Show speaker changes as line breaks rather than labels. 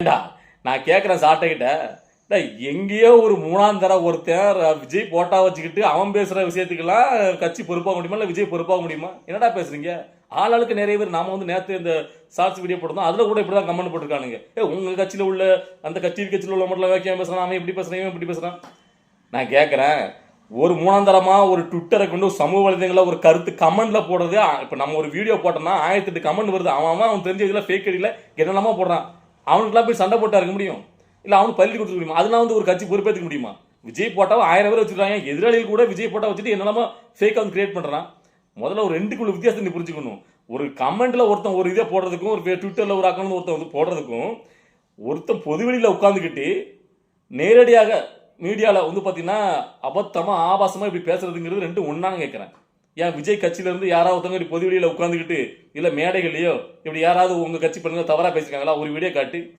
ஏண்டா, நான் கேட்கிறேன் சாட்டைகிட்ட, எங்கேயோ ஒரு மூணாம் தர ஒருத்தன் விஜய் போட்டா வச்சுக்கிட்டு அவன் பேசுற விஷயத்துக்கெல்லாம் கட்சி பொறுப்பாக முடியுமா இல்ல விஜய் பொறுப்பாக முடியுமா? என்னடா பேசுறீங்க? ஆளாளுக்கு நிறைய பேர் நாம வந்து நேத்து இந்த ஷார்ட்ஸ் வீடியோ போட்டோம், அதுல கூட இப்படிதான் கமெண்ட் போட்டிருக்கானுங்க. உங்க கட்சியில உள்ள அந்த கட்சியில் உள்ள மட்டும் வேக்கியம் பேசுறான், அவன் இப்படி பேசுறான், இவன் இப்படி பேசுறான். நான் கேட்கிறேன், ஒரு மூணாந்தரமா ஒரு ட்விட்டரை கொண்டு சமூக வலைதளங்கள ஒரு கருத்து கமெண்ட்ல போடுறது. இப்ப நம்ம ஒரு வீடியோ போட்டோம்னா 1008 கமெண்ட் வருது. அவன் தெரிஞ்ச இதுல ஃபேக் ஐடியில என்னெல்லாமா போடுறான். அவனுக்குலாம் போய் சண்டை போட்டா இருக்க முடியும்? இல்ல அவனுக்கு பள்ளி கொடுத்துக்க முடியுமா? அதெல்லாம் வந்து ஒரு கட்சி பொறுப்பேற்றுக்க முடியுமா? விஜய் போட்டாவும் 1000 பேர் வச்சிருக்காங்க. எதிராளிகள் கூட விஜய் போட்டா வச்சுட்டு என்னெல்லாமா ஃபேக் வந்து கிரியேட் பண்றான். முதல்ல ஒரு ரெண்டுக்குள்ள வித்தியாசத்தை நீ புரிஞ்சுக்கணும். ஒரு கமெண்ட்ல ஒருத்தன் ஒரு இதை போடுறதுக்கும், ஒரு ட்விட்டர்ல ஒரு அக்கௌண்ட் ஒருத்தன் வந்து போடுறதுக்கும், ஒருத்தன் பொதுவெளியில உட்கார்ந்துக்கிட்டு நேரடியாக மீடியாவில் வந்து பார்த்தீங்கன்னா அபத்தமா ஆபாசமா இப்படி பேசுறதுங்கிறது ரெண்டும் ஒன்னான்னு கேட்குறேன். ஏன் விஜய் கட்சியில இருந்து யாராவது ஒருத்தவங்க பொது வெளியில உட்காந்துக்கிட்டு இல்ல மேடைகளையோ இப்படி யாராவது உங்க கட்சி பண்ணுங்க தவறா பேசிருக்காங்களா? ஒரு வீடியோ காட்டி